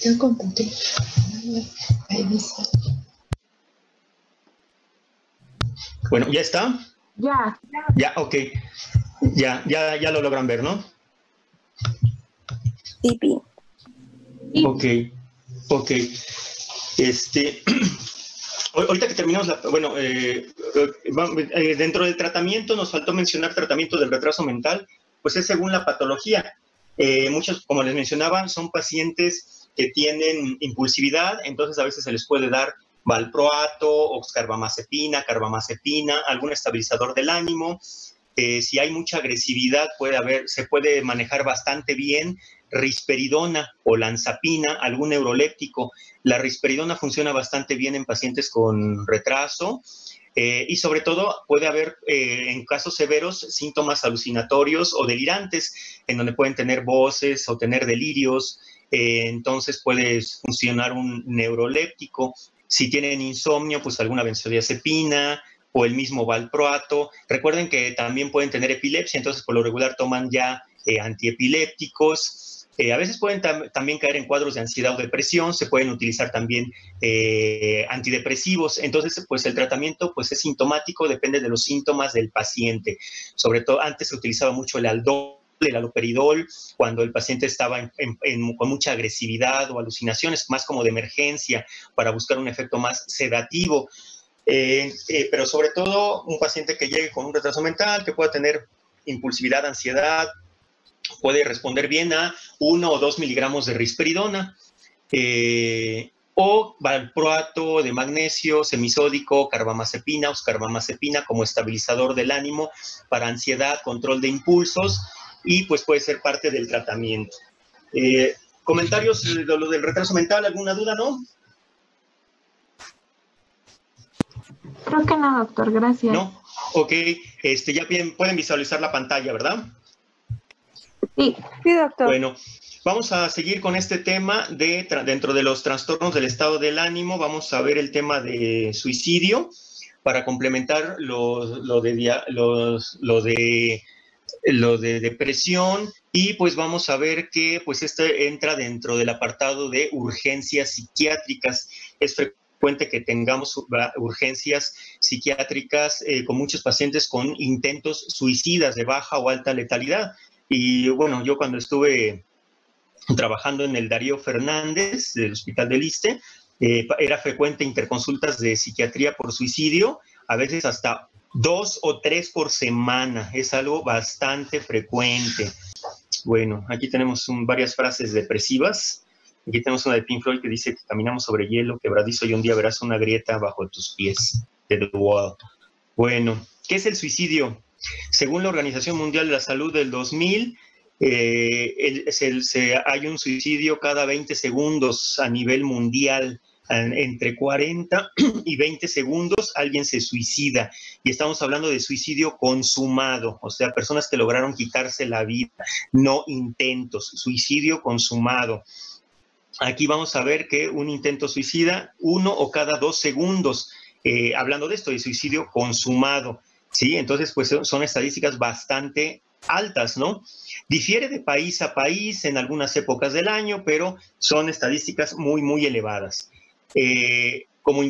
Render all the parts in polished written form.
Yo compartí. Ahí dice. Bueno, ¿ya está? Ya. Ya, ok. Ya lo logran ver, ¿no? Sí, Pi. Ok. Ahorita que terminamos, dentro del tratamiento nos faltó mencionar tratamiento del retraso mental, pues es según la patología. Muchos, como les mencionaba, son pacientes que tienen impulsividad, entonces a veces se les puede dar valproato, oxcarbamazepina, carbamazepina, algún estabilizador del ánimo. Si hay mucha agresividad, se puede manejar bastante bien risperidona o lanzapina, algún neuroléptico. La risperidona funciona bastante bien en pacientes con retraso y sobre todo puede haber en casos severos síntomas alucinatorios o delirantes en donde pueden tener voces o tener delirios. Entonces puede funcionar un neuroléptico. Si tienen insomnio, pues alguna benzodiazepina o el mismo valproato. Recuerden que también pueden tener epilepsia, entonces por lo regular toman ya antiepilépticos. A veces pueden también caer en cuadros de ansiedad o depresión, se pueden utilizar también antidepresivos. Entonces, pues el tratamiento pues es sintomático, depende de los síntomas del paciente. Sobre todo, antes se utilizaba mucho el Aldol, el aloperidol, cuando el paciente estaba con mucha agresividad o alucinaciones, más como de emergencia, para buscar un efecto más sedativo. Pero sobre todo, un paciente que llegue con un retraso mental, que pueda tener impulsividad, ansiedad, puede responder bien a 1 o 2 miligramos de risperidona o valproato de magnesio, semisódico, carbamazepina o carbamazepina como estabilizador del ánimo para ansiedad, control de impulsos y pues puede ser parte del tratamiento. ¿Comentarios de lo del retraso mental? ¿Alguna duda, no? Creo que no, doctor, gracias. No, ok, ya pueden visualizar la pantalla, ¿verdad? Sí, doctor. Bueno, vamos a seguir con este tema dentro de los trastornos del estado del ánimo. Vamos a ver el tema de suicidio para complementar lo de depresión y pues vamos a ver que pues este entra dentro del apartado de urgencias psiquiátricas. Es frecuente que tengamos urgencias psiquiátricas con muchos pacientes con intentos suicidas de baja o alta letalidad. Y bueno, yo cuando estuve trabajando en el Darío Fernández del Hospital del Iste, era frecuente interconsultas de psiquiatría por suicidio, a veces hasta 2 o 3 por semana. Es algo bastante frecuente. Bueno, aquí tenemos varias frases depresivas. Aquí tenemos una de Pink Floyd que dice que caminamos sobre hielo quebradizo y un día verás una grieta bajo tus pies. De The Wall. Bueno, ¿qué es el suicidio? Según la Organización Mundial de la Salud del 2000, hay un suicidio cada 20 segundos a nivel mundial. Entre 40 y 20 segundos alguien se suicida. Y estamos hablando de suicidio consumado, o sea, personas que lograron quitarse la vida, no intentos, suicidio consumado. Aquí vamos a ver que un intento suicida, 1 o cada 2 segundos. Hablando de esto, de suicidio consumado, ¿sí? Entonces, pues son estadísticas bastante altas, ¿no? Difiere de país a país en algunas épocas del año, pero son estadísticas muy, muy elevadas. Como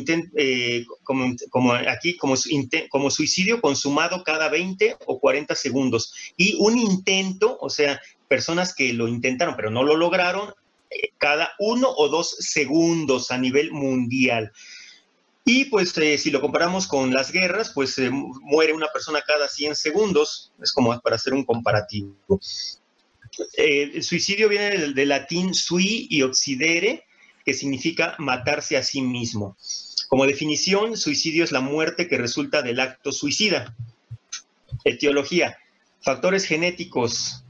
suicidio consumado cada 20 o 40 segundos. Y un intento, o sea, personas que lo intentaron pero no lo lograron, cada 1 o 2 segundos a nivel mundial. Y pues si lo comparamos con las guerras, pues muere una persona cada 100 segundos, es como para hacer un comparativo. El suicidio viene del latín sui y occidere, que significa matarse a sí mismo. Como definición, suicidio es la muerte que resulta del acto suicida. Etiología, factores genéticos.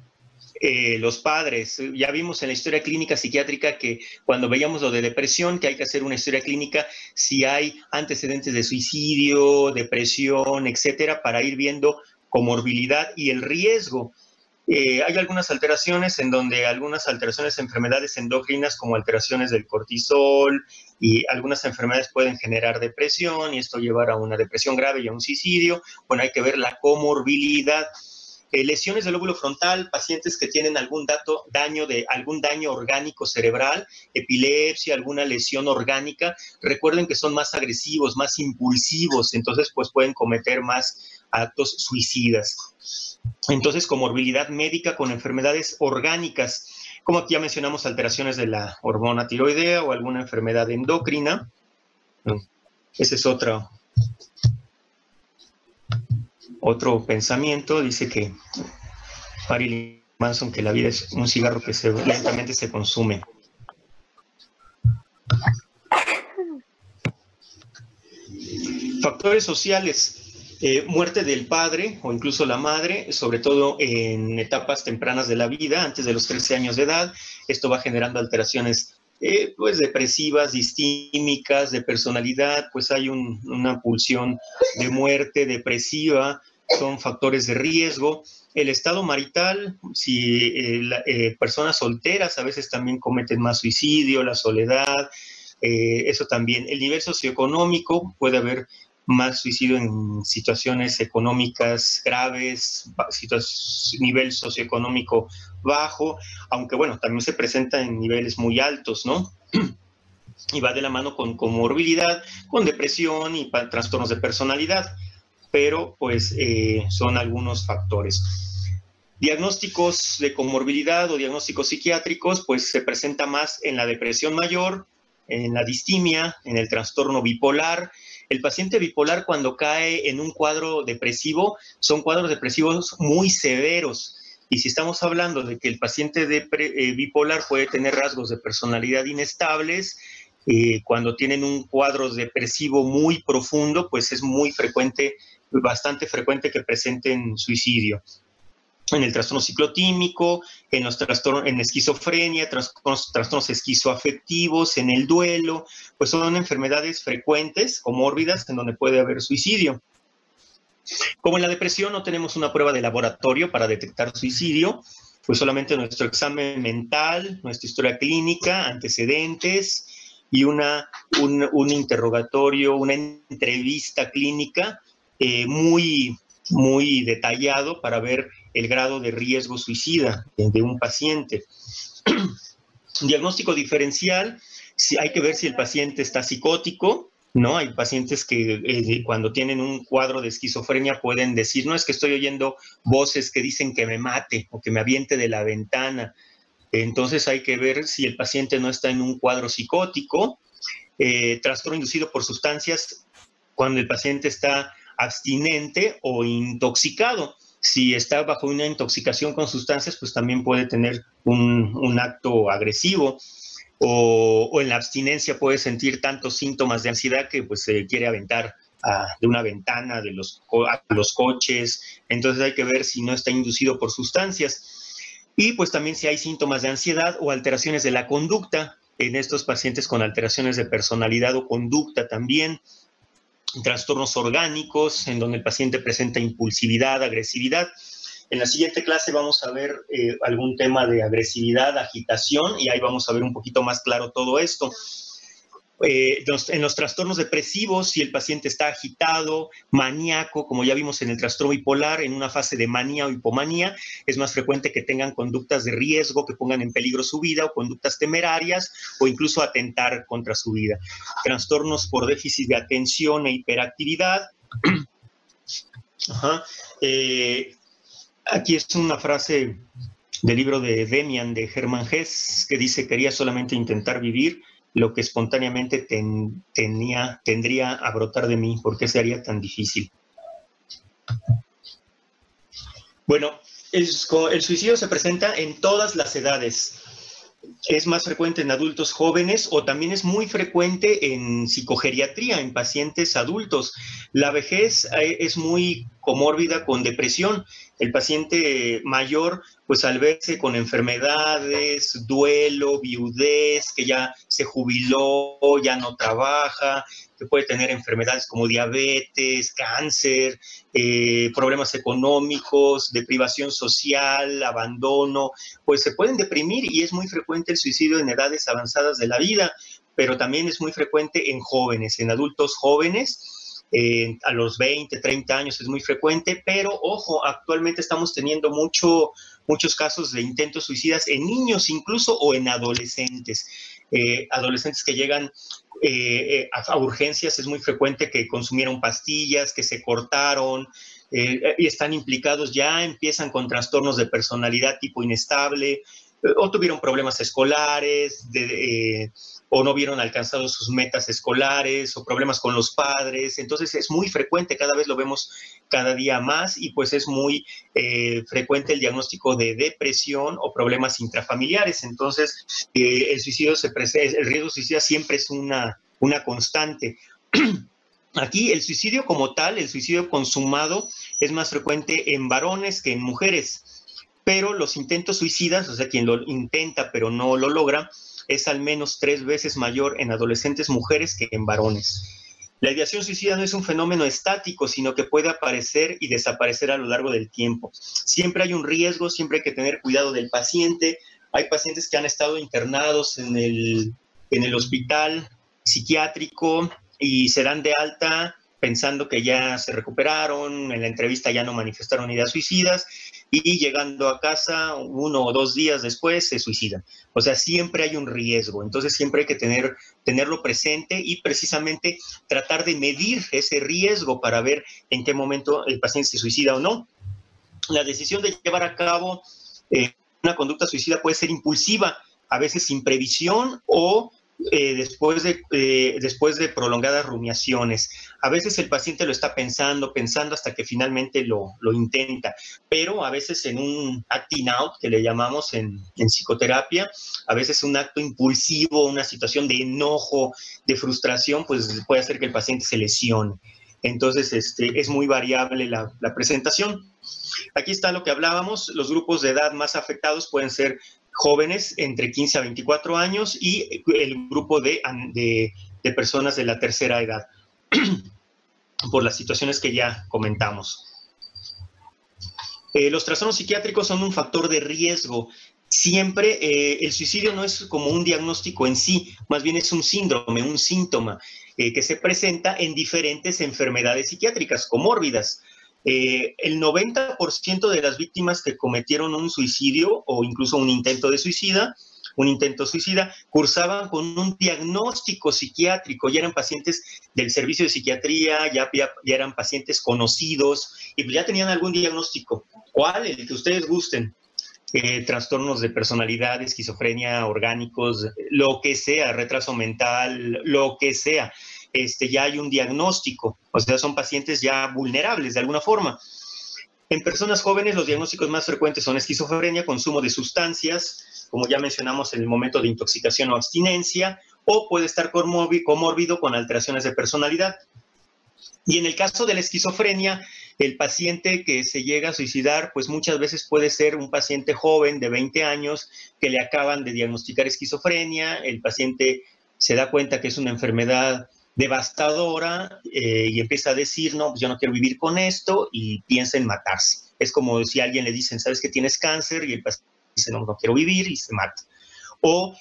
Los padres, ya vimos en la historia clínica psiquiátrica que cuando veíamos lo de depresión, que hay que hacer una historia clínica si hay antecedentes de suicidio, depresión, etcétera, para ir viendo comorbilidad y el riesgo. Hay algunas alteraciones enfermedades endócrinas como alteraciones del cortisol y algunas enfermedades pueden generar depresión y esto llevar a una depresión grave y a un suicidio. Bueno, hay que ver la comorbilidad. Lesiones del lóbulo frontal, pacientes que tienen algún daño orgánico cerebral, epilepsia, alguna lesión orgánica, recuerden que son más agresivos, más impulsivos, entonces pues pueden cometer más actos suicidas. Entonces, comorbilidad médica con enfermedades orgánicas, como aquí ya mencionamos, alteraciones de la hormona tiroidea o alguna enfermedad endocrina. Ese es otro pensamiento. Dice que Marilyn Manson, que la vida es un cigarro que lentamente se consume. Factores sociales. Muerte del padre o incluso la madre, sobre todo en etapas tempranas de la vida, antes de los 13 años de edad. Esto va generando alteraciones pues depresivas, distímicas, de personalidad, pues hay una pulsión de muerte depresiva, son factores de riesgo. El estado marital, si personas solteras a veces también cometen más suicidio, la soledad, eso también. El nivel socioeconómico, puede haber más suicidio en situaciones económicas graves, nivel socioeconómico bajo, aunque bueno, también se presenta en niveles muy altos, ¿no? Y va de la mano con comorbilidad, con depresión y trastornos de personalidad, pero pues son algunos factores. Diagnósticos de comorbilidad o diagnósticos psiquiátricos, pues se presenta más en la depresión mayor, en la distimia, en el trastorno bipolar. El paciente bipolar, cuando cae en un cuadro depresivo, son cuadros depresivos muy severos. Y si estamos hablando de que el paciente bipolar puede tener rasgos de personalidad inestables, cuando tienen un cuadro depresivo muy profundo, pues es muy frecuente, bastante frecuente que presenten suicidio. En el trastorno ciclotímico, en esquizofrenia, trastornos esquizoafectivos, en el duelo, pues son enfermedades frecuentes, comórbidas, en donde puede haber suicidio. Como en la depresión no tenemos una prueba de laboratorio para detectar suicidio, pues solamente nuestro examen mental, nuestra historia clínica, antecedentes y un interrogatorio, una entrevista clínica muy detallado para ver el grado de riesgo suicida de un paciente. Diagnóstico diferencial, hay que ver si el paciente está psicótico, ¿no? Hay pacientes que cuando tienen un cuadro de esquizofrenia pueden decir, no, es que estoy oyendo voces que dicen que me mate o que me aviente de la ventana. Entonces hay que ver si el paciente no está en un cuadro psicótico. Trastorno inducido por sustancias, cuando el paciente está abstinente o intoxicado. Si está bajo una intoxicación con sustancias, pues también puede tener un acto agresivo. O en la abstinencia puede sentir tantos síntomas de ansiedad que pues se quiere aventar de una ventana, a los coches. Entonces hay que ver si no está inducido por sustancias. Y pues también si hay síntomas de ansiedad o alteraciones de la conducta en estos pacientes con alteraciones de personalidad o conducta también. Trastornos orgánicos, en donde el paciente presenta impulsividad, agresividad. En la siguiente clase vamos a ver algún tema de agresividad, agitación, y ahí vamos a ver un poquito más claro todo esto. En los trastornos depresivos, si el paciente está agitado, maníaco, como ya vimos en el trastorno bipolar, en una fase de manía o hipomanía, es más frecuente que tengan conductas de riesgo, que pongan en peligro su vida, o conductas temerarias, o incluso atentar contra su vida. Trastornos por déficit de atención e hiperactividad. Aquí es una frase del libro de Demian, de Hermann Hesse, que dice: quería solamente intentar vivir lo que espontáneamente tendría a brotar de mí. ¿Por qué sería tan difícil? Bueno, el suicidio se presenta en todas las edades. Es más frecuente en adultos jóvenes o también es muy frecuente en psicogeriatría, en pacientes adultos. La vejez es muy comórbida con depresión. El paciente mayor, pues al verse con enfermedades, duelo, viudez, que ya se jubiló, ya no trabaja, que puede tener enfermedades como diabetes, cáncer, problemas económicos, deprivación social, abandono, pues se pueden deprimir y es muy frecuente el suicidio en edades avanzadas de la vida, pero también es muy frecuente en jóvenes, en adultos jóvenes. a los 20, 30 años es muy frecuente, pero ojo, actualmente estamos teniendo muchos casos de intentos suicidas en niños incluso o en adolescentes. Adolescentes que llegan a urgencias, es muy frecuente que consumieron pastillas, que se cortaron, y están implicados, ya empiezan con trastornos de personalidad tipo inestable, o tuvieron problemas escolares, o no vieron alcanzados sus metas escolares, o problemas con los padres. Entonces es muy frecuente, cada vez lo vemos cada día más, y pues es muy frecuente el diagnóstico de depresión o problemas intrafamiliares. Entonces el riesgo de suicida siempre es una constante. Aquí el suicidio como tal, el suicidio consumado, es más frecuente en varones que en mujeres. Pero los intentos suicidas, o sea, quien lo intenta pero no lo logra, es al menos 3 veces mayor en adolescentes mujeres que en varones. La ideación suicida no es un fenómeno estático, sino que puede aparecer y desaparecer a lo largo del tiempo. Siempre hay un riesgo, siempre hay que tener cuidado del paciente. Hay pacientes que han estado internados en el hospital psiquiátrico y se dan de alta pensando que ya se recuperaron, en la entrevista ya no manifestaron ideas suicidas, y llegando a casa 1 o 2 días después se suicidan. O sea, siempre hay un riesgo, entonces siempre hay que tenerlo presente y precisamente tratar de medir ese riesgo para ver en qué momento el paciente se suicida o no. La decisión de llevar a cabo una conducta suicida puede ser impulsiva, a veces sin previsión o después de prolongadas rumiaciones. A veces el paciente lo está pensando hasta que finalmente lo intenta, pero a veces en un acting out, que le llamamos en psicoterapia, a veces un acto impulsivo, una situación de enojo, de frustración, pues puede hacer que el paciente se lesione. Entonces es muy variable la presentación. Aquí está lo que hablábamos, los grupos de edad más afectados pueden ser jóvenes entre 15 a 24 años y el grupo de personas de la tercera edad, por las situaciones que ya comentamos. Los trastornos psiquiátricos son un factor de riesgo. Siempre el suicidio no es como un diagnóstico en sí, más bien es un síndrome, un síntoma que se presenta en diferentes enfermedades psiquiátricas comórbidas. El 90% de las víctimas que cometieron un suicidio o incluso un intento suicida, cursaban con un diagnóstico psiquiátrico, ya eran pacientes del servicio de psiquiatría, ya eran pacientes conocidos y pues ya tenían algún diagnóstico. ¿Cuál? El que ustedes gusten. Trastornos de personalidad, esquizofrenia, orgánicos, lo que sea, retraso mental, lo que sea. Ya hay un diagnóstico, o sea, son pacientes ya vulnerables de alguna forma. En personas jóvenes, los diagnósticos más frecuentes son esquizofrenia, consumo de sustancias, como ya mencionamos en el momento de intoxicación o abstinencia, o puede estar comórbido con alteraciones de personalidad. Y en el caso de la esquizofrenia, el paciente que se llega a suicidar, pues muchas veces puede ser un paciente joven de 20 años que le acaban de diagnosticar esquizofrenia, el paciente se da cuenta que es una enfermedad devastadora y empieza a decir, no, pues yo no quiero vivir con esto, y piensa en matarse. Es como si a alguien le dicen, ¿sabes que tienes cáncer? Y el paciente dice, no, no quiero vivir, y se mata. O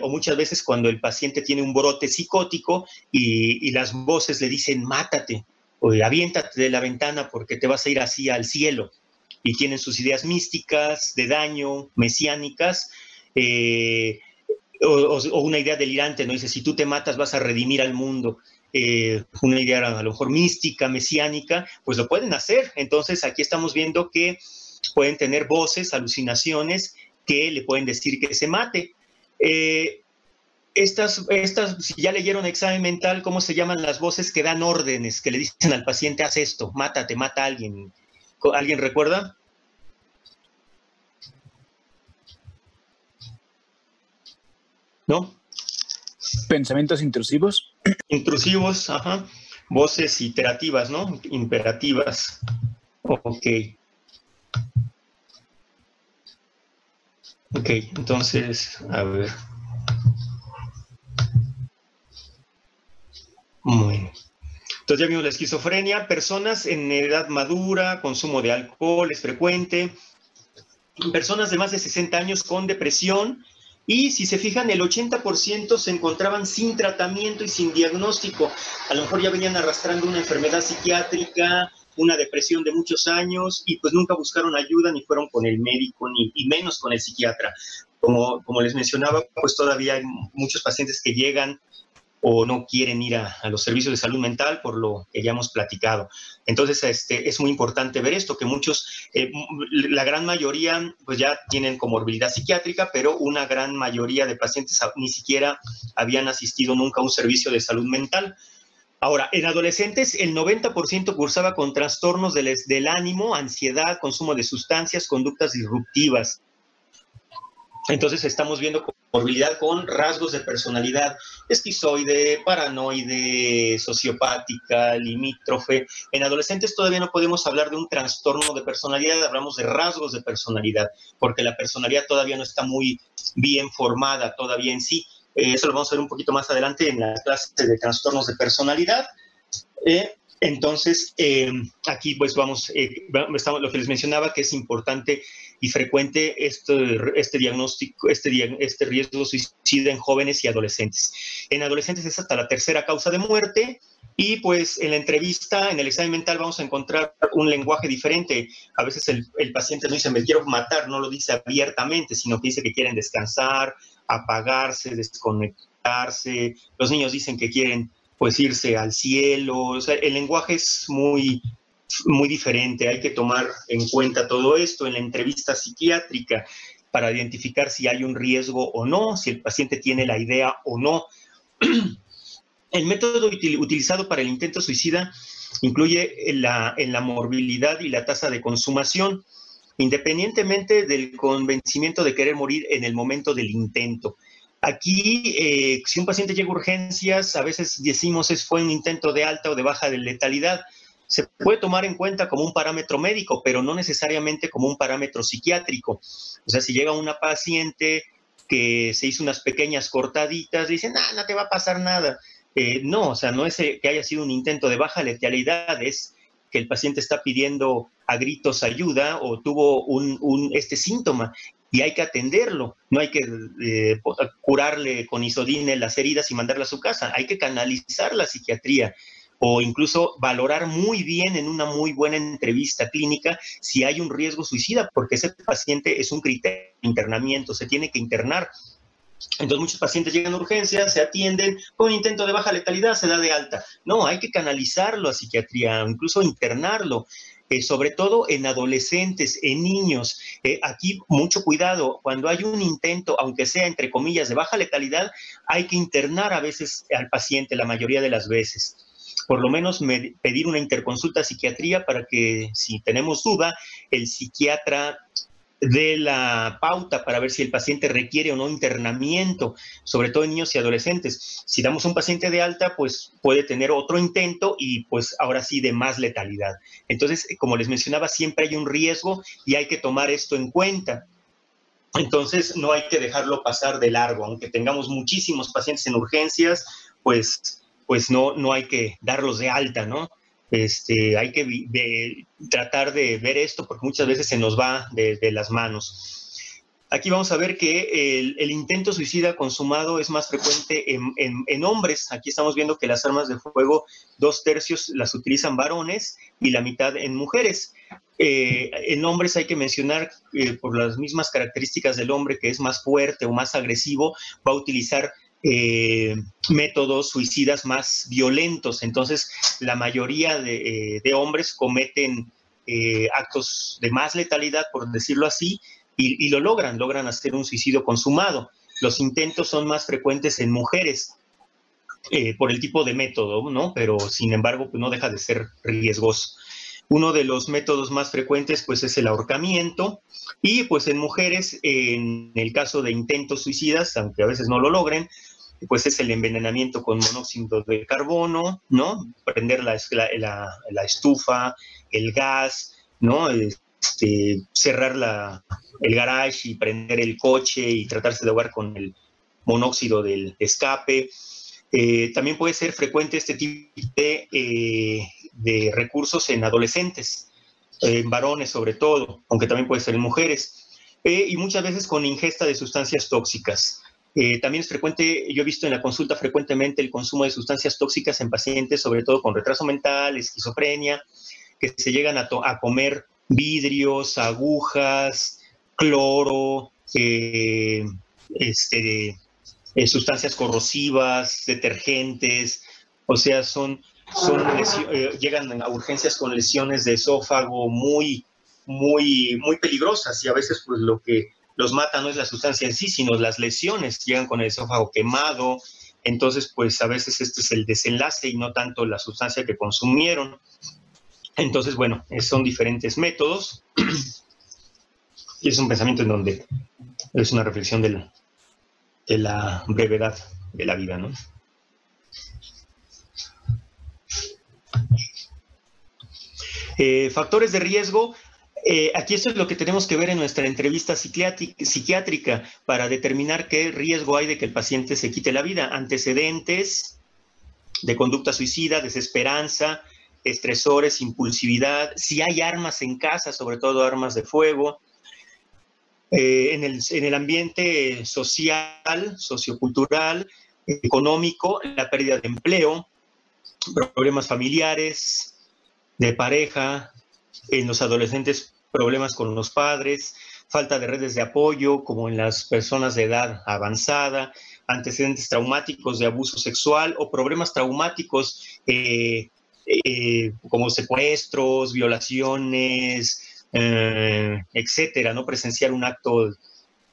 muchas veces cuando el paciente tiene un brote psicótico y las voces le dicen, mátate, o aviéntate de la ventana porque te vas a ir así al cielo, y tienen sus ideas místicas, de daño, mesiánicas, o una idea delirante, ¿no? Dice, si tú te matas vas a redimir al mundo. Una idea a lo mejor mística, mesiánica, pues lo pueden hacer. Entonces aquí estamos viendo que pueden tener voces, alucinaciones que le pueden decir que se mate. Si ya leyeron examen mental, ¿cómo se llaman las voces que dan órdenes, que le dicen al paciente, haz esto, mátate, mata a alguien? ¿Alguien recuerda? ¿No? Pensamientos intrusivos. Intrusivos, ajá. Voces iterativas, ¿no? Imperativas. Ok. Ok, entonces, a ver. Bueno. Entonces ya vimos la esquizofrenia. Personas en edad madura, consumo de alcohol es frecuente. Personas de más de 60 años con depresión, Y si se fijan, el 80% se encontraban sin tratamiento y sin diagnóstico. A lo mejor ya venían arrastrando una enfermedad psiquiátrica, una depresión de muchos años, y pues nunca buscaron ayuda, ni fueron con el médico, y menos con el psiquiatra. Como les mencionaba, pues todavía hay muchos pacientes que llegan o no quieren ir a los servicios de salud mental por lo que ya hemos platicado. Entonces, es muy importante ver esto, que muchos, la gran mayoría, pues ya tienen comorbilidad psiquiátrica, pero una gran mayoría de pacientes ni siquiera habían asistido nunca a un servicio de salud mental. Ahora, en adolescentes, el 90% cursaba con trastornos del ánimo, ansiedad, consumo de sustancias, conductas disruptivas. Entonces estamos viendo comorbilidad con rasgos de personalidad esquizoide, paranoide, sociopática, limítrofe. En adolescentes todavía no podemos hablar de un trastorno de personalidad, hablamos de rasgos de personalidad, porque la personalidad todavía no está muy bien formada todavía en sí. Eso lo vamos a ver un poquito más adelante en la clase de trastornos de personalidad. Entonces, aquí pues estamos lo que les mencionaba, que es importante y frecuente este diagnóstico, este riesgo suicida en jóvenes y adolescentes. En adolescentes es hasta la tercera causa de muerte, y pues en la entrevista, en el examen mental, vamos a encontrar un lenguaje diferente. A veces el paciente no dice me quiero matar, no lo dice abiertamente, sino que dice que quieren descansar, apagarse, desconectarse. Los niños dicen que quieren pues irse al cielo. O sea, el lenguaje es muy, muy diferente. Hay que tomar en cuenta todo esto en la entrevista psiquiátrica para identificar si hay un riesgo o no, si el paciente tiene la idea o no. El método utilizado para el intento suicida incluye en la morbilidad y la tasa de consumación, independientemente del convencimiento de querer morir en el momento del intento. Aquí, si un paciente llega a urgencias, a veces decimos fue un intento de alta o de baja de letalidad. Se puede tomar en cuenta como un parámetro médico, pero no necesariamente como un parámetro psiquiátrico. O sea, si llega una paciente que se hizo unas pequeñas cortaditas, dicen, no te va a pasar nada. No, o sea, no es que haya sido un intento de baja letalidad, es que el paciente está pidiendo a gritos ayuda o tuvo este síntoma y hay que atenderlo. No hay que curarle con isodine las heridas y mandarla a su casa. Hay que canalizar la psiquiatría o incluso valorar muy bien en una muy buena entrevista clínica si hay un riesgo suicida, porque ese paciente es un criterio de internamiento, se tiene que internar. Entonces muchos pacientes llegan a urgencias, se atienden con un intento de baja letalidad, se da de alta. No, hay que canalizarlo a psiquiatría, incluso internarlo, sobre todo en adolescentes, en niños. Aquí mucho cuidado, cuando hay un intento, aunque sea entre comillas de baja letalidad, hay que internar a veces al paciente, la mayoría de las veces. Por lo menos pedir una interconsulta a psiquiatría para que, si tenemos duda, el psiquiatra de la pauta para ver si el paciente requiere o no internamiento, sobre todo en niños y adolescentes. Si damos un paciente de alta, pues puede tener otro intento y pues ahora sí de más letalidad. Entonces, como les mencionaba, siempre hay un riesgo y hay que tomar esto en cuenta. Entonces, no hay que dejarlo pasar de largo. Aunque tengamos muchísimos pacientes en urgencias, pues no hay que darlos de alta, ¿no? Hay que tratar de ver esto porque muchas veces se nos va de las manos. Aquí vamos a ver que el intento suicida consumado es más frecuente en hombres. Aquí estamos viendo que las armas de fuego, 2/3 las utilizan varones y la mitad en mujeres. En hombres hay que mencionar, por las mismas características del hombre, que es más fuerte o más agresivo, va a utilizar métodos suicidas más violentos. Entonces, la mayoría de hombres cometen actos de más letalidad, por decirlo así, y lo logran hacer un suicidio consumado. Los intentos son más frecuentes en mujeres por el tipo de método, ¿no? Pero, sin embargo, pues no deja de ser riesgoso. Uno de los métodos más frecuentes, pues, es el ahorcamiento. Y, pues, en mujeres, en el caso de intentos suicidas, aunque a veces no lo logren, pues es el envenenamiento con monóxido de carbono, ¿no? Prender la estufa, el gas, ¿no? Cerrar el garage y prender el coche y tratarse de ahogar con el monóxido del escape. También puede ser frecuente este tipo de recursos en adolescentes, en varones sobre todo, aunque también puede ser en mujeres. y muchas veces con ingesta de sustancias tóxicas. También es frecuente, yo he visto en la consulta frecuentemente el consumo de sustancias tóxicas en pacientes, sobre todo con retraso mental, esquizofrenia, que se llegan a comer vidrios, agujas, cloro, sustancias corrosivas, detergentes, o sea, llegan a urgencias con lesiones de esófago muy peligrosas, y a veces pues lo que los mata no es la sustancia en sí, sino las lesiones, llegan con el esófago quemado. Entonces pues a veces este es el desenlace y no tanto la sustancia que consumieron. Entonces, bueno, son diferentes métodos y es un pensamiento en donde es una reflexión de la brevedad de la vida, ¿no? Factores de riesgo. Aquí esto es lo que tenemos que ver en nuestra entrevista psiquiátrica para determinar qué riesgo hay de que el paciente se quite la vida. Antecedentes de conducta suicida, desesperanza, estresores, impulsividad, si hay armas en casa, sobre todo armas de fuego, en el ambiente social, sociocultural, económico, la pérdida de empleo, problemas familiares, de pareja, en los adolescentes problemas con los padres, falta de redes de apoyo, como en las personas de edad avanzada, antecedentes traumáticos de abuso sexual o problemas traumáticos como secuestros, violaciones, etcétera, ¿no? Presenciar un acto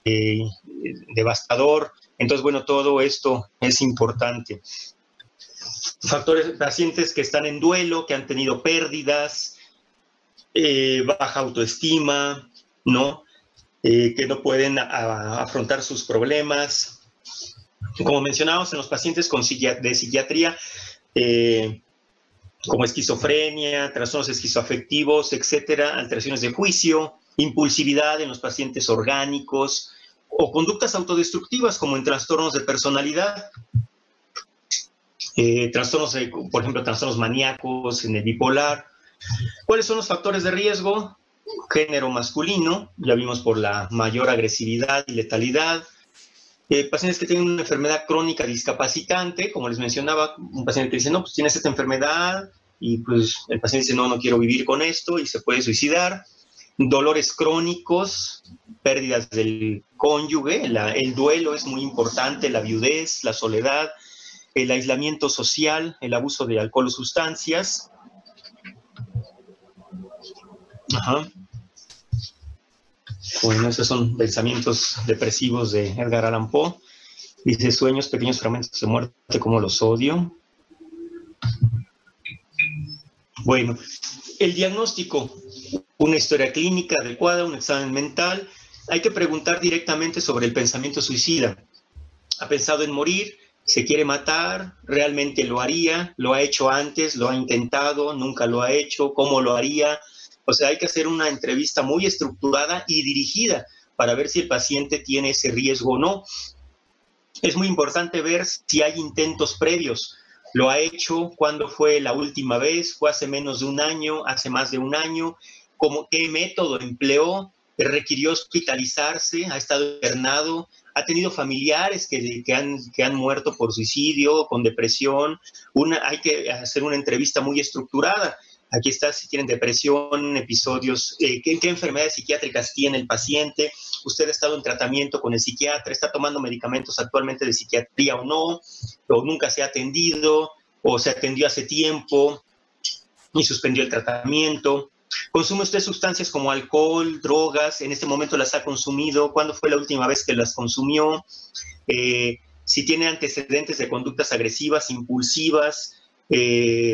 devastador. Entonces, bueno, todo esto es importante. Pacientes que están en duelo, que han tenido pérdidas, baja autoestima, ¿no? Que no pueden afrontar sus problemas. Como mencionábamos, en los pacientes de psiquiatría, como esquizofrenia, trastornos esquizoafectivos, etcétera, alteraciones de juicio, impulsividad en los pacientes orgánicos o conductas autodestructivas como en trastornos de personalidad, por ejemplo, trastornos maníacos, en el bipolar. ¿Cuáles son los factores de riesgo? Género masculino, ya vimos por la mayor agresividad y letalidad. Pacientes que tienen una enfermedad crónica discapacitante, como les mencionaba, un paciente que dice, no, pues tienes esta enfermedad, y pues el paciente dice, no quiero vivir con esto, y se puede suicidar. Dolores crónicos, pérdidas del cónyuge, el duelo es muy importante, la viudez, la soledad, el aislamiento social, el abuso de alcohol o sustancias. Ajá. Bueno, esos son pensamientos depresivos de Edgar Allan Poe. Dice, sueños, pequeños fragmentos de muerte, como los odio. Bueno, el diagnóstico, una historia clínica adecuada, un examen mental. Hay que preguntar directamente sobre el pensamiento suicida. ¿Ha pensado en morir? ¿Se quiere matar? ¿Realmente lo haría? ¿Lo ha hecho antes? ¿Lo ha intentado? ¿Nunca lo ha hecho? ¿Cómo lo haría? O sea, hay que hacer una entrevista muy estructurada y dirigida para ver si el paciente tiene ese riesgo o no. Es muy importante ver si hay intentos previos. ¿Lo ha hecho? ¿Cuándo fue la última vez? ¿Fue hace menos de un año? ¿Hace más de un año? ¿Qué método empleó? ¿Requirió hospitalizarse? ¿Ha estado internado? ¿Ha tenido familiares que han muerto por suicidio, con depresión? Hay que hacer una entrevista muy estructurada. Aquí está si tienen depresión, episodios, qué enfermedades psiquiátricas tiene el paciente, usted ha estado en tratamiento con el psiquiatra, está tomando medicamentos actualmente de psiquiatría o no, o nunca se ha atendido, o se atendió hace tiempo y suspendió el tratamiento. ¿Consume usted sustancias como alcohol, drogas? ¿En este momento las ha consumido? ¿Cuándo fue la última vez que las consumió? Si tiene antecedentes de conductas agresivas, impulsivas,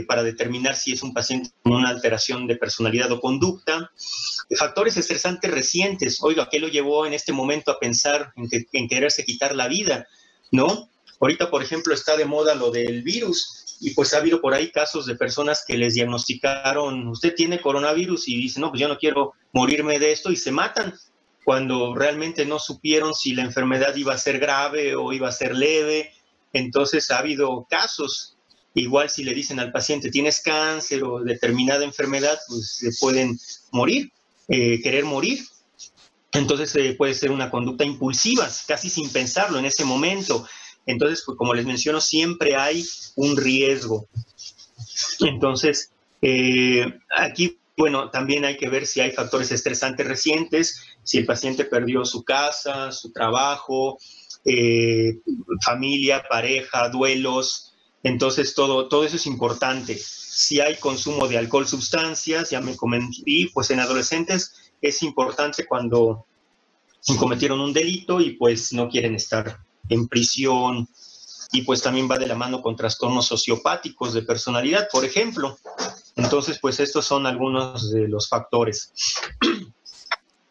para determinar si es un paciente con una alteración de personalidad o conducta. Factores estresantes recientes. Oiga, ¿qué lo llevó en este momento a pensar en quererse quitar la vida? ¿No? Ahorita, por ejemplo, está de moda lo del virus, y pues ha habido por ahí casos de personas que les diagnosticaron, usted tiene coronavirus, y dicen, no, pues yo no quiero morirme de esto, y se matan, cuando realmente no supieron si la enfermedad iba a ser grave o iba a ser leve. Entonces ha habido casos. Igual si le dicen al paciente, tienes cáncer o determinada enfermedad, pues se pueden morir, querer morir. Entonces puede ser una conducta impulsiva, casi sin pensarlo en ese momento. Entonces, pues, como les menciono, siempre hay un riesgo. Entonces, aquí, bueno, también hay que ver si hay factores estresantes recientes, si el paciente perdió su casa, su trabajo, familia, pareja, duelos. Entonces, todo eso es importante. Si hay consumo de alcohol, sustancias, ya me comenté, pues en adolescentes es importante cuando cometieron un delito y pues no quieren estar en prisión, y pues también va de la mano con trastornos sociopáticos de personalidad, por ejemplo. Entonces, pues estos son algunos de los factores.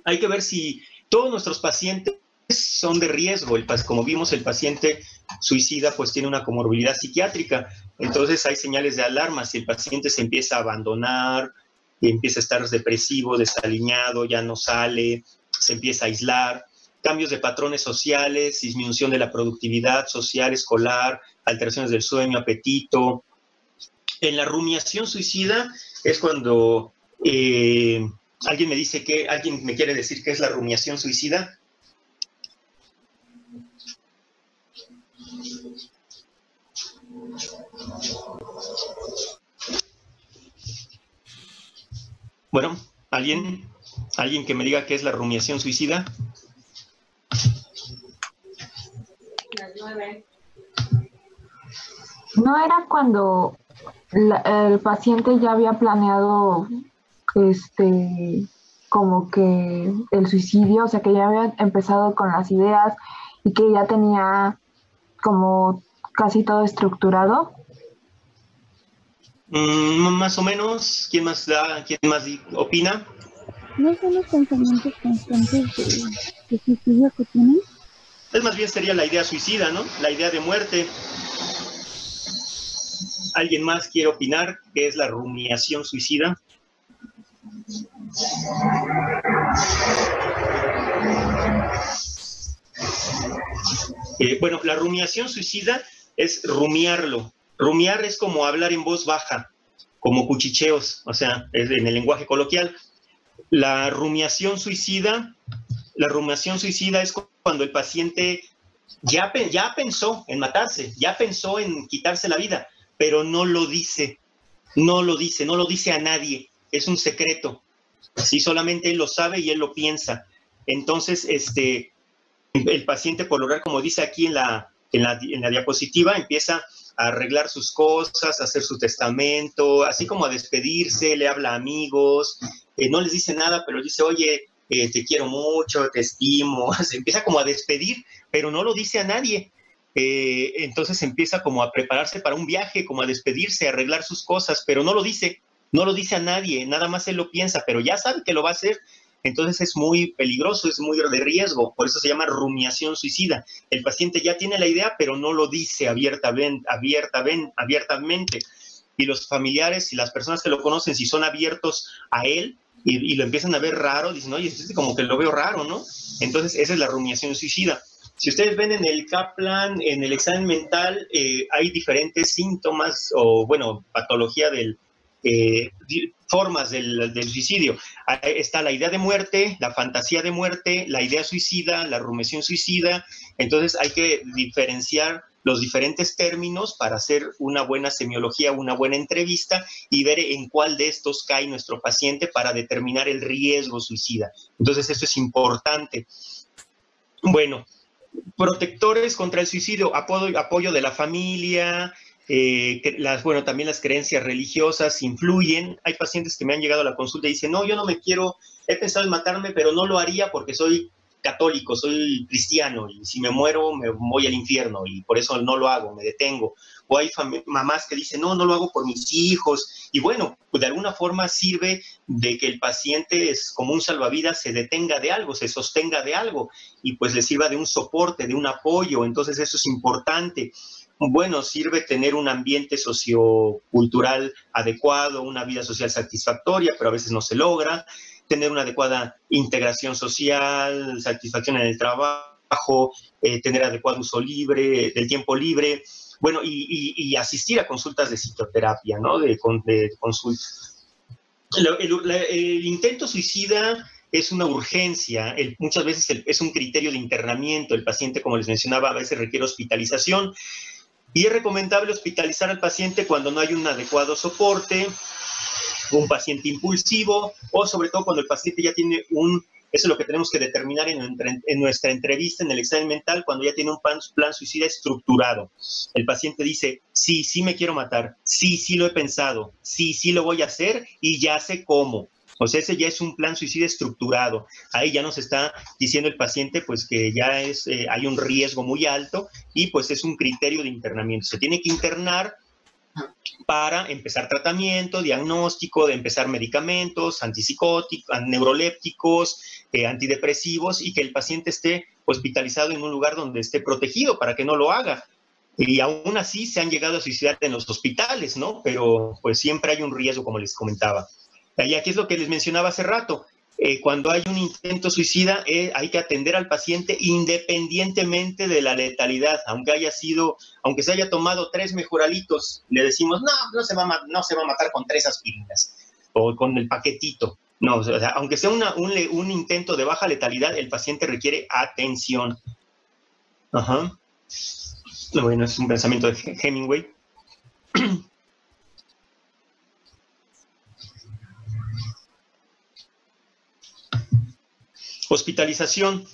Hay que ver si todos nuestros pacientes son de riesgo. Como vimos, el paciente suicida pues tiene una comorbilidad psiquiátrica. Entonces hay señales de alarma. Si el paciente se empieza a abandonar, empieza a estar depresivo, desaliñado, ya no sale, se empieza a aislar, cambios de patrones sociales, disminución de la productividad social, escolar, alteraciones del sueño, apetito. En la rumiación suicida es cuando alguien me quiere decir qué es la rumiación suicida. Bueno, ¿alguien que me diga qué es la rumiación suicida? ¿No era cuando el paciente ya había planeado como que el suicidio, o sea, que ya había empezado con las ideas y que ya tenía como casi todo estructurado? Más o menos. ¿Quién más opina? ¿No son los pensamientos constantes de suicidio que tienen? Es más bien sería la idea suicida, ¿no? La idea de muerte. ¿Alguien más quiere opinar qué es la rumiación suicida? Bueno, la rumiación suicida es rumiarlo. Rumiar es como hablar en voz baja, como cuchicheos, o sea, es en el lenguaje coloquial. La rumiación suicida es cuando el paciente ya pensó en matarse, ya pensó en quitarse la vida, pero no lo dice a nadie, es un secreto. Sí, solamente él lo sabe y él lo piensa. Entonces, el paciente, por lograr, como dice aquí en la diapositiva, empieza a arreglar sus cosas, a hacer su testamento, así como a despedirse, le habla a amigos, no les dice nada, pero dice, oye, te quiero mucho, te estimo, se empieza como a despedir, pero no lo dice a nadie. Entonces empieza como a prepararse para un viaje, como a despedirse, a arreglar sus cosas, pero no lo dice a nadie, nada más él lo piensa, pero ya sabe que lo va a hacer. Entonces es muy peligroso, es muy de riesgo, por eso se llama rumiación suicida. El paciente ya tiene la idea, pero no lo dice abiertamente. Y los familiares y las personas que lo conocen, si son abiertos a él y lo empiezan a ver raro, dicen, oye, como que lo veo raro, ¿no? Entonces esa es la rumiación suicida. Si ustedes ven en el Kaplan, en el examen mental, hay diferentes síntomas o, bueno, patología formas del suicidio. Está la idea de muerte, la fantasía de muerte, la idea suicida, la rumiación suicida. Entonces hay que diferenciar los diferentes términos para hacer una buena semiología, una buena entrevista y ver en cuál de estos cae nuestro paciente para determinar el riesgo suicida. Entonces eso es importante. Bueno, protectores contra el suicidio, apoyo de la familia. También las creencias religiosas influyen. Hay pacientes que me han llegado a la consulta y dicen, no, yo no me quiero, he pensado en matarme, pero no lo haría porque soy católico, soy cristiano, y si me muero me voy al infierno, y por eso no lo hago, me detengo. O hay mamás que dicen, no lo hago por mis hijos, y bueno, pues de alguna forma sirve de que el paciente es como un salvavidas, se detenga de algo, se sostenga de algo, y pues le sirva de un soporte, de un apoyo. Entonces eso es importante. Bueno, sirve tener un ambiente sociocultural adecuado, una vida social satisfactoria, pero a veces no se logra. Tener una adecuada integración social, satisfacción en el trabajo, tener adecuado uso libre, del tiempo libre, bueno, y asistir a consultas de psicoterapia, ¿no? De consulta. El intento suicida es una urgencia, muchas veces es un criterio de internamiento, el paciente, como les mencionaba, a veces requiere hospitalización, y es recomendable hospitalizar al paciente cuando no hay un adecuado soporte, un paciente impulsivo, o sobre todo cuando el paciente ya tiene eso es lo que tenemos que determinar en nuestra entrevista, en el examen mental, cuando ya tiene un plan suicida estructurado. El paciente dice, sí, sí me quiero matar, sí, sí lo he pensado, sí, sí lo voy a hacer y ya sé cómo. O sea, ese ya es un plan suicida estructurado. Ahí ya nos está diciendo el paciente pues que ya hay un riesgo muy alto y pues es un criterio de internamiento. Se tiene que internar para empezar tratamiento, diagnóstico, de empezar medicamentos, antipsicóticos, neurolépticos, antidepresivos, y que el paciente esté hospitalizado en un lugar donde esté protegido para que no lo haga. Y aún así se han llegado a suicidar en los hospitales, ¿no? Pero pues siempre hay un riesgo, como les comentaba. Y aquí es lo que les mencionaba hace rato. Cuando hay un intento suicida, hay que atender al paciente independientemente de la letalidad, aunque se haya tomado 3 mejoralitos, le decimos, no se va a matar con 3 aspirinas o con el paquetito. No, o sea, aunque sea un intento de baja letalidad, el paciente requiere atención. Ajá. Bueno, es un pensamiento de Hemingway. Hospitalización.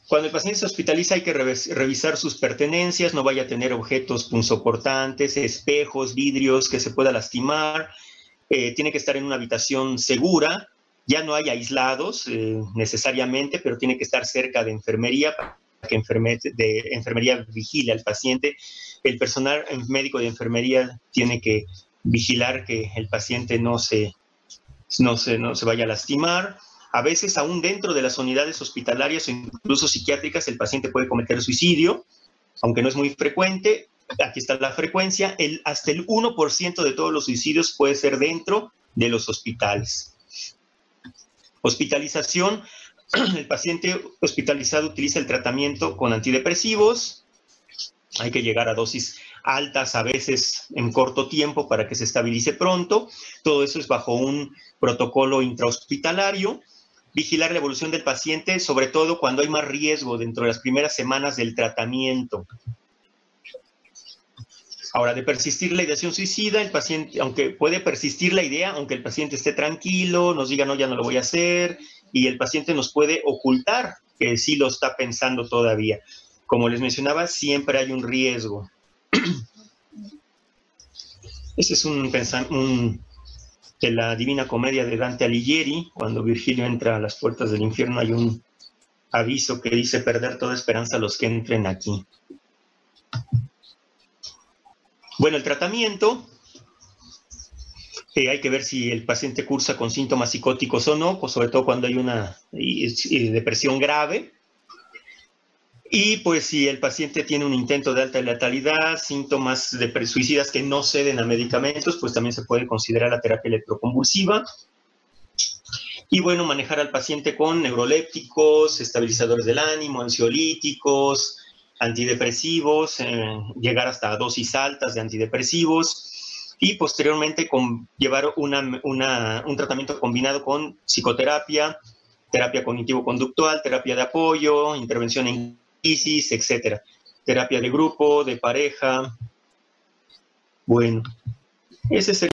Cuando el paciente se hospitaliza hay que revisar sus pertenencias, no vaya a tener objetos punzocortantes, espejos, vidrios que se pueda lastimar. Tiene que estar en una habitación segura, ya no hay aislados necesariamente, pero tiene que estar cerca de enfermería para que enfermería vigile al paciente. El personal médico de enfermería tiene que vigilar que el paciente no se vaya a lastimar. A veces, aún dentro de las unidades hospitalarias o incluso psiquiátricas, el paciente puede cometer suicidio, aunque no es muy frecuente. Aquí está la frecuencia. Hasta el 1% de todos los suicidios puede ser dentro de los hospitales. Hospitalización. El paciente hospitalizado utiliza el tratamiento con antidepresivos. Hay que llegar a dosis altas, a veces en corto tiempo, para que se estabilice pronto. Todo eso es bajo un protocolo intrahospitalario. Vigilar la evolución del paciente, sobre todo cuando hay más riesgo dentro de las primeras semanas del tratamiento. Ahora, de persistir la ideación suicida, el paciente, aunque puede persistir la idea, aunque el paciente esté tranquilo, nos diga, no, ya no lo voy a hacer, y el paciente nos puede ocultar que sí lo está pensando todavía. Como les mencionaba, siempre hay un riesgo. Ese es de la Divina Comedia de Dante Alighieri. Cuando Virgilio entra a las puertas del infierno, hay un aviso que dice: perder toda esperanza a los que entren aquí. Bueno, el tratamiento, hay que ver si el paciente cursa con síntomas psicóticos o no, pues sobre todo cuando hay una depresión grave. Y pues si el paciente tiene un intento de alta letalidad, síntomas suicidas que no ceden a medicamentos, pues también se puede considerar la terapia electroconvulsiva. Y bueno, manejar al paciente con neurolépticos, estabilizadores del ánimo, ansiolíticos, antidepresivos, llegar hasta dosis altas de antidepresivos y posteriormente llevar un tratamiento combinado con psicoterapia, terapia cognitivo-conductual, terapia de apoyo, intervención en crisis, etcétera. Terapia de grupo, de pareja. Bueno, ese sería